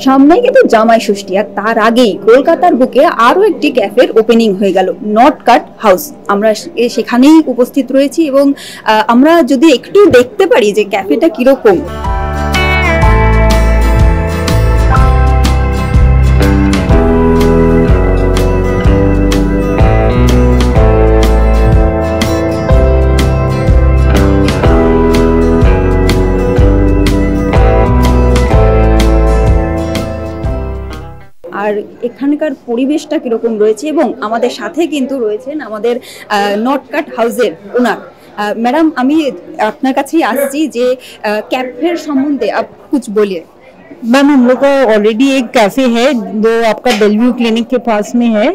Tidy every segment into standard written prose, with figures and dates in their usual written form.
সামনেই কিন্তু জামাই ষষ্ঠী, আর তার আগেই কলকাতার বুকে আরো একটি ক্যাফের ওপেনিং হয়ে গেল, নট কাট হাউস। আমরা সেখানেই উপস্থিত রয়েছি এবং আমরা যদি একটু দেখতে পারি যে ক্যাফেটা কিরকম। আর এখানকার পরিবেশটা কিরকম রয়েছে, এবং আমাদের সাথে কিন্তু রয়েছেন আমাদের নট কাট হাউসের ওনার। ম্যাডাম, আমি আপনার কাছেই আসছি যে कैफे সম্বন্ধে आप कुछ बोलिए। मैम, हम लोग का ऑलरेडी एक कैफे है जो आपका बेलव्यू क्लिनिक के पास में है,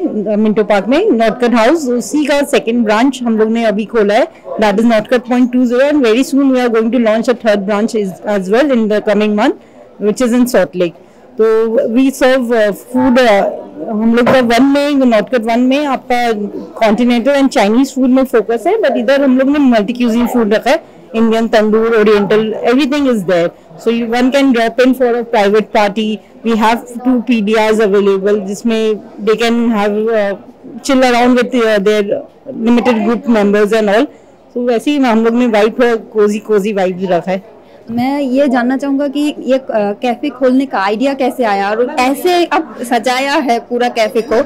मिंटो पार्क में, नॉटकट हाउस। उसी का सेकंड ब्रांच हम लोग ने अभी खोला है, that is Notcut 0.20, and very soon we are going to launch a third branch as well in the coming month, which is in Salt Lake. तो वी सर्व फूड, हम लोग का वन में, नॉटकट वन में आपका कॉन्टिनेंटल एंड चाइनीज फूड में focus है, but इधर हम लोग ने मल्टी क्यूजिन फूड रखा है, Indian, tandoor, oriental, everything is there. So one can drop in for a private party. We have 2 PDRs available, जिसमें they can have chill around with their limited group members and all. So वैसे ही हम लोग ने vibe, Cozi vibe रखा है। मैं ये जानना चाहूंगा कि ये कैफे खोलने का आइडिया कैसे आया और कैसे अब सजाया है पूरा कैफे को,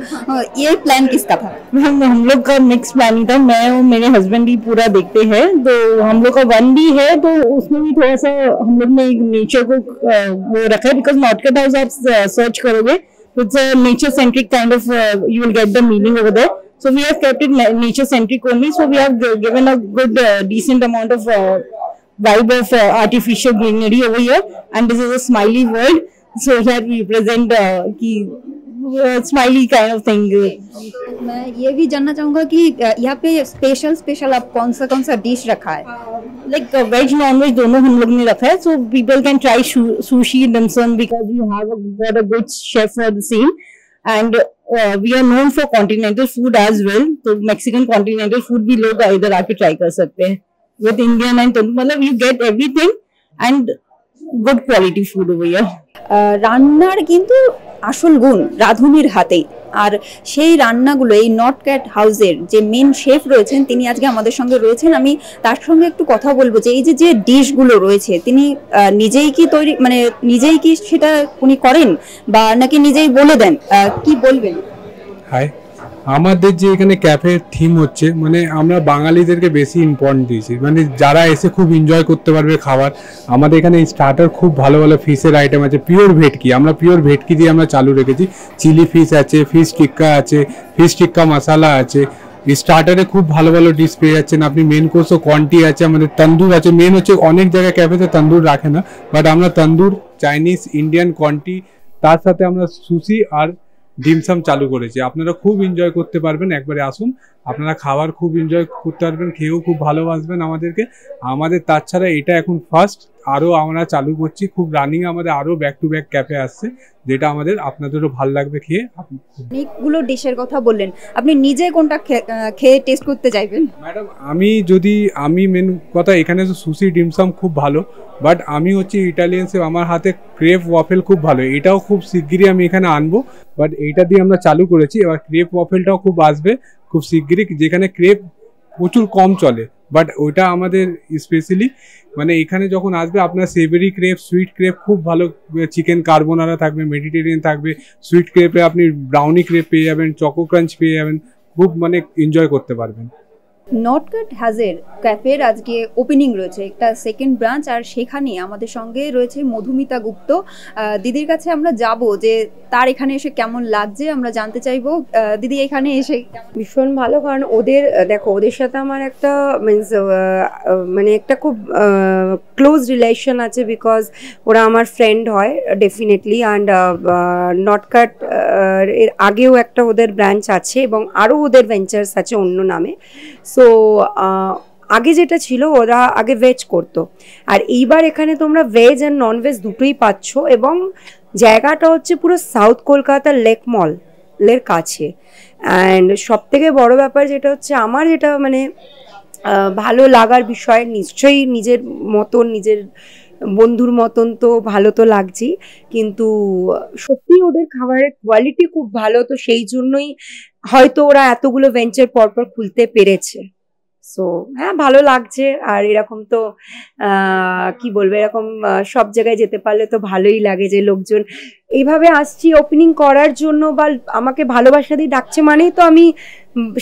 ये प्लान किसका था? हम लोग का मिक्स प्लानिंग था, मैं और मेरे हस्बैंड ही पूरा देखते हैं। तो हम लोग का वन भी है, तो उसमें भी थोड़ा सा हम लोग ने नेचर को वो रखा है, बिकॉज नॉटकट हाउस आप सर्च करोगे तो it's a nature centric kind of, you will get the meaning over there. So we have kept it nature centric only. So we have given a good decent amount of vibe of artificial greenery over here, and this is a smiley world, so that we present ki smiley kind of thing. मैं ये भी जानना चाहूंगा कि यहाँ पे special आप कौन सा डिश रखा है? Like वेज नॉन वेज दोनों हम लोग ने रखा है, so people can try sushi, dim sum, because we have got a good chef for the same, and we are known for continental food as well. तो Mexican continental food भी लोग इधर आके ट्राई कर सकते हैं, with Indian and मतलब you get everything and good quality food over here. রান্নার কিন্তু আসল গুণ রাঁধুনির হাতেই, আর সেই রান্নাগুলো এই নট ক্যাট হাউসের যে মেন শেফ রয়েছেন তিনি আজকে আমাদের সঙ্গে রয়েছেন। আমি তার সঙ্গে একটু কথা বলবো যে এই যে ডিশগুলো রয়েছে তিনি নিজেই কি তৈরি, মানে নিজেই কি সেটা উনি করেন বা নাকি নিজেই বলে দেন, কি বলবেন? হাই, আমাদের যে এখানে ক্যাফের থিম হচ্ছে, মানে আমরা বাঙালিদেরকে বেশি ইম্পর্টেন্ট দিয়েছি, মানে যারা এসে খুব এনজয় করতে পারবে খাবার। আমাদের এখানে স্টার্টার খুব ভালো ভালো ফিশের আইটেম আছে, পিওর ভেটকি, আমরা পিওর ভেটকি দিয়ে আমরা চালু রেখেছি। চিলি ফিশ আছে, ফিশ টিক্কা আছে, ফিশ টিক্কা মশালা আছে। স্টার্টারে খুব ভালো ভালো ডিশ পেয়ে যাচ্ছেন আপনি। মেন কোর্সও কোয়ান্টি আছে, আমাদের তন্দুর আছে। মেন হচ্ছে অনেক জায়গায় ক্যাফেতে তন্দুর রাখে না, বাট আমরা তন্দুর, চাইনিজ, ইন্ডিয়ান কোয়ান্টি, তার সাথে আমরা সুশি আর ডিমসাম চালু করেছি। আপনারা খুব এনজয় করতে পারবেন, একবারে আসুন, আপনারা খাবার খুব এনজয় করতে পারবেন, খেয়েও খুব ভালোবাসবেন আমাদেরকে। আমাদের তাছাড়া এটা এখন ফার্স্ট, আরও আমরা চালু করছি, খুব রানিং আমাদের আরও ব্যাক টু ব্যাক ক্যাফে আসছে, যেটা আমাদের আপনাদেরও ভালো লাগবে খেয়ে। অনেকগুলো ডিশের কথা বললেন, আপনি নিজে কোনটা খেয়ে টেস্ট করতে চাইবেন? ম্যাডাম, আমি মেন কথা, এখানে তো সুশি ডিমসাম খুব ভালো, বাট আমি হচ্ছে ইটালিয়ান শেফ, আমার হাতে ক্রেপ ওয়াফেল খুব ভালো, এটাও খুব শিগগিরই আমি এখানে আনবো। বাট এইটা দিয়ে আমরা চালু করেছি, এবার ক্রেপ ওয়াফেলটাও খুব আসবে খুব শিগগিরই, যেখানে ক্রেপ প্রচুর কম চলে, বাট ওইটা আমাদের স্পেশালি, মানে এখানে যখন আসবে আপনার সেভেরি ক্রেপ, সুইট ক্রেপ খুব ভালো, চিকেন কার্বোনারা থাকবে, মেডিটেরিয়ান থাকবে, সুইট ক্রেপে আপনি ব্রাউনি ক্রেপ পেয়ে যাবেন, চকো ক্রাঞ্চ পেয়ে যাবেন, খুব মানে এনজয় করতে পারবেন। নটকাট হাউসের ক্যাফের আজকে ওপেনিং রয়েছে একটা সেকেন্ড ব্রাঞ্চ, আর সেখানে আমাদের সঙ্গে রয়েছে মধুমিতা গুপ্ত। দিদির কাছে আমরা যাব যে তার এখানে এসে কেমন লাগছে আমরা জানতে চাইবো। দিদি, এখানে এসে ভীষণ ভালো, কারণ ওদের দেখো, ওদের সাথে আমার একটা মিনস মানে একটা খুব ক্লোজ রিলেশন আছে, বিকজ ওরা আমার ফ্রেন্ড হয় ডেফিনেটলি। অ্যান্ড নটকাট এর আগেও একটা ওদের ব্রাঞ্চ আছে এবং আরও ওদের ভেঞ্চার্স আছে অন্য নামে। সো আগে যেটা ছিল, ওরা আগে ভেজ করতো, আর এইবার এখানে তোমরা ভেজ অ্যান্ড নন ভেজ দুটোই পাচ্ছ, এবং জায়গাটা হচ্ছে পুরো সাউথ কলকাতার লেক মলের কাছে। অ্যান্ড সব থেকে বড়ো ব্যাপার যেটা হচ্ছে আমার, যেটা মানে ভালো লাগার বিষয়, নিশ্চয়ই নিজের মতন নিজের বন্ধুর মতন তো ভালো তো লাগছেই, কিন্তু সত্যি ওদের খাবারের কোয়ালিটি খুব ভালো, তো সেই জন্যই হয়তো ওরা এতগুলো ভেঞ্চার পরপর খুলতে পেরেছে। সো হ্যাঁ, ভালো লাগছে। আর এরকম তো কি বলবো, এরকম সব জায়গায় যেতে পারলে তো ভালোই লাগে, যে লোকজন এইভাবে আসছি ওপেনিং করার জন্য বা আমাকে ভালোবাসা দিয়ে ডাকছে, মানেই তো আমি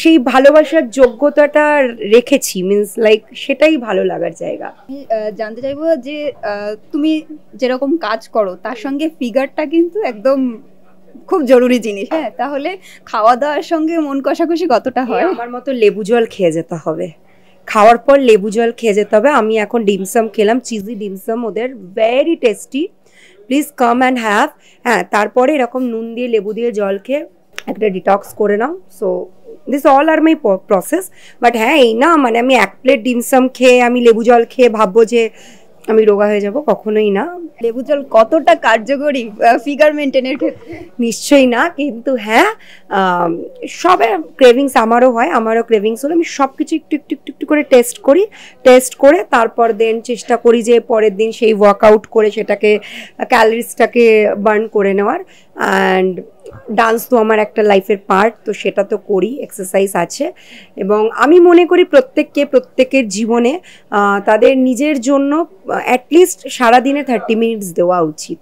সেই ভালোবাসার যোগ্যতাটা রেখেছি, মিন্স লাইক সেটাই ভালো লাগার জায়গা। আমি জানতে চাইবো যে তুমি যেরকম কাজ করো তার সঙ্গে ফিগারটা কিন্তু একদম খুব জরুরি জিনিস। হ্যাঁ, তাহলে খাওয়া দাওয়ার সঙ্গে মন কষাকষি কতটা হয়? আমার মতো লেবু জল খেয়ে যেতে হবে, খাওয়ার পর লেবু জল খেয়ে যেতে হবে। আমি এখন ডিমসাম খেলাম, চিজি ডিমসাম, ওদের very tasty, please come and have. হ্যাঁ, তারপরে এরকম নুন দিয়ে লেবু দিয়ে জল খেয়ে একটা ডিটক্স করে নাও। So this all are my process. But হ্যাঁ, এই না মানে আমি এক প্লেট ডিমসাম খেয়ে আমি লেবু জল খেয়ে ভাববো যে আমি রোগা হয়ে যাব, কখনোই না। লেবু জল কতটা কার্যকরী ফিগার মেনটেনের ক্ষেত্রে? নিশ্চয়ই না, কিন্তু হ্যাঁ সবে ক্রেভিংস আমারও হয়, আমারও ক্রেভিংস হলে আমি সব কিছু একটু একটু একটু একটু করে টেস্ট করে তারপর দেন চেষ্টা করি যে পরের দিন সেই ওয়ার্কআউট করে সেটাকে ক্যালোরিজটাকে বার্ন করে নেওয়ার। অ্যান্ড ডান্স তো আমার একটা লাইফের পার্ট, তো সেটা তো করি, এক্সারসাইজ আছে। এবং আমি মনে করি প্রত্যেকের জীবনে তাদের নিজের জন্য অ্যাটলিস্ট সারাদিনে 30 মিনিটস দেওয়া উচিত।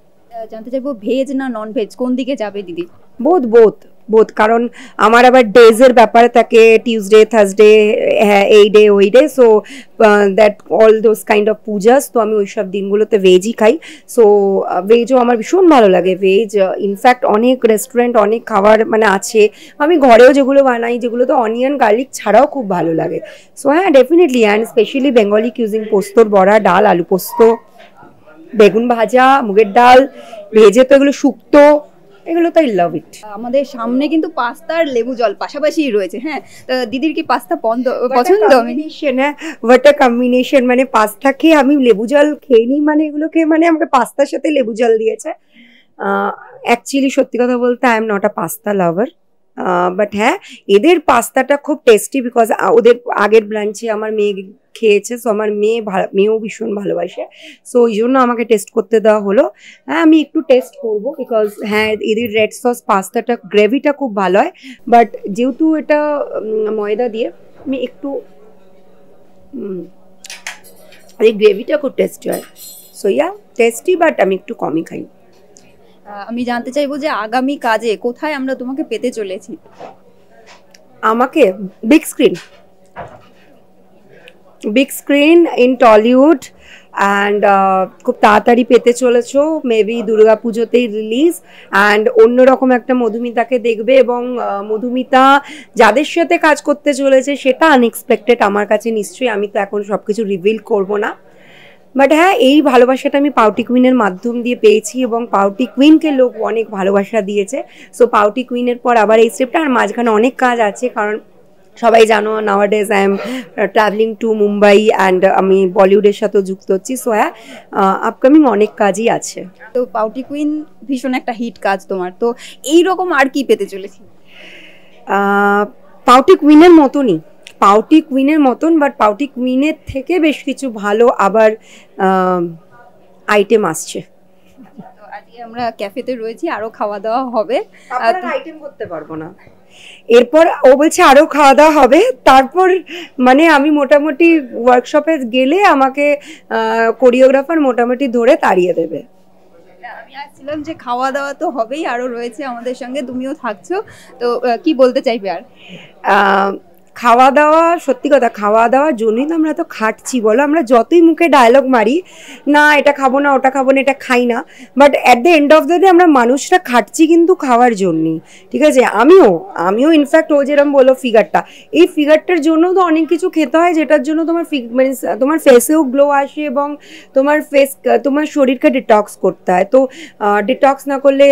জানতে চাইবো ভেজ না নন ভেজ, কোন দিকে যাবে দিদি? বোথ, কারণ আমার আবার ডেজের ব্যাপারে থাকে, টিউসডে থার্সডে, হ্যাঁ এই ডে ওই day, so that all those kind of Puja's, তো আমি ওইসব দিনগুলোতে ভেজই খাই। সো ভেজও আমার ভীষণ ভালো লাগে। ভেজ ইনফ্যাক্ট অনেক রেস্টুরেন্ট, অনেক খাবার মানে আছে, আমি ঘরেও যেগুলো বানাই, যেগুলো তো অনিয়ন গার্লিক ছাড়াও খুব ভালো লাগে। সো হ্যাঁ, definitely, and specially Bengali cuisine, পোস্তর বড়া, ডাল, আলু পোস্ত, বেগুন ভাজা, মুগের ডাল, ভেজে তো এগুলো শুক্তো, এগুলো তো আই লাভ ইট। আমাদের সামনে কিন্তু পাস্তা আর লেবু জল পাশাপাশি রয়েছে। হ্যাঁ, তো দিদির কি পাস্তা পছন্দ? হোয়াট আ কম্বিনেশন, মানে পাস্তা খেয়ে আমি লেবু জল খেয়ে নিই, মানে এগুলো খেয়ে মানে আমাকে পাস্তার সাথে লেবু জল দিয়েছে। অ্যাকচুয়ালি সত্যি কথা বলতে I am not a pasta lover, but হ্যাঁ এদের পাস্তাটা খুব টেস্টি, বিকজ ওদের আগের ব্রাঞ্চে আমার মেয়ে খেয়েছে, সো আমার মেয়েও ভীষণ ভালোবাসে, সো ওই জন্য আমাকে টেস্ট করতে দেওয়া হলো। হ্যাঁ, আমি একটু টেস্ট করবো, বিকজ হ্যাঁ এদের রেড সস পাস্তাটা গ্রেভিটা খুব ভালো হয়, বাট যেহেতু এটা ময়দা দিয়ে আমি একটু এই গ্রেভিটা খুব টেস্টি হয়। সো ইয়া টেস্টি, বাট আমি একটু কমই খাই। আমি জানতে চাইবো যে আগামী কাজে কোথায় আমরা তোমাকে পেতে চলেছি? আমাকে big screen in Tollywood, and খুব তাড়াতাড়ি পেতে চলেছো, মেবি দুর্গা পুজোতেই রিলিজ। অ্যান্ড অন্যরকম একটা মধুমিতাকে দেখবে, এবং মধুমিতা যাদের সাথে কাজ করতে চলেছে সেটা আনএক্সপেক্টেড আমার কাছে নিশ্চয়ই। আমি তো এখন সব কিছু রিভিল করবো না, বাট হ্যাঁ এই ভালোবাসাটা আমি পাউটি কুইনের মাধ্যম দিয়ে পেয়েছি, এবং পাউটি কুইনকে লোক অনেক ভালোবাসা দিয়েছে। সো পাউটি কুইনের পর আবার এই স্টেপটা, আর মাঝখানে অনেক কাজ আছে, কারণ সবাই জানো নাওয়াডেজ I am travelling to Mumbai, and আমি বলিউডের সাথেও যুক্ত হচ্ছি। সো হ্যাঁ, আপকামিং অনেক কাজই আছে। তো পাউটি কুইন ভীষণ একটা হিট কাজ তোমার, তো এইরকম আর কি পেতে চলেছি? পাউটি কুইনের মতন, বাট পাউটি কুইনের থেকে বেশ কিছু ভালো আবার আইটেম আসছে। তো আজকে আমরা ক্যাফেতে রয়েছি, আরো খাওয়া দাওয়া হবে। আইটেম করতে পারবো না, এরপর ও বলছে আরো খাওয়া দাওয়া হবে, তারপর মানে আমি মোটামুটি ওয়ার্কশপে গেলে আমাকে কোরিওগ্রাফার মোটামুটি ধরে তাড়িয়ে দেবে। আমি আসছিলাম যে খাওয়া দাওয়া তো হবেই, আরো রয়েছে আমাদের সঙ্গে, তুমিও থাকছো, তো কি বলতে চাইবে আর? খাওয়া দাওয়া, সত্যি কথা খাওয়া দাওয়ার জন্যই তো আমরা তো খাটছি বলো। আমরা যতই মুখে ডায়লগ মারি না এটা খাবো না ওটা খাবো না এটা খাই না, but at the end of the day আমরা মানুষরা খাটছি কিন্তু খাওয়ার জন্যই, ঠিক আছে? আমিও ইনফ্যাক্ট ও যেরকম বলো ফিগারটা, এই ফিগারটার জন্য তো অনেক কিছু খেতে হয়, যেটার জন্য মানে তোমার ফেসেও গ্লো আসে, এবং তোমার শরীরকে ডিটক্স করতে হয়। তো ডিটক্স না করলে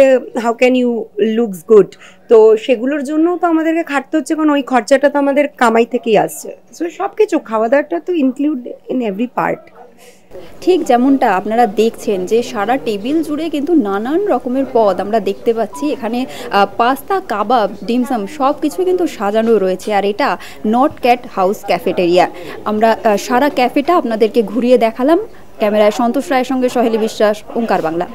how can you looks good? তো সেগুলোর জন্যও তো আমাদেরকে খাটতে হচ্ছে, কারণ ওই খরচাটা তো আমাদের কামাই থেকেই আসছে। সো সব কিছু খাওয়া দাওয়াটা তো ইনক্লুড ইন এভরি পার্ট। ঠিক যেমনটা আপনারা দেখছেন যে সারা টেবিল জুড়ে কিন্তু নানান রকমের পদ আমরা দেখতে পাচ্ছি। এখানে পাস্তা, কাবাব, ডিমসাম সব কিছু কিন্তু সাজানো রয়েছে, আর এটা নট ক্যাট হাউস ক্যাফেটেরিয়া। আমরা সারা ক্যাফেটা আপনাদেরকে ঘুরিয়ে দেখালাম। ক্যামেরায় সন্তোষ রায়ের সঙ্গে সহেলি বিশ্বাস, ওঙ্কার বাংলা।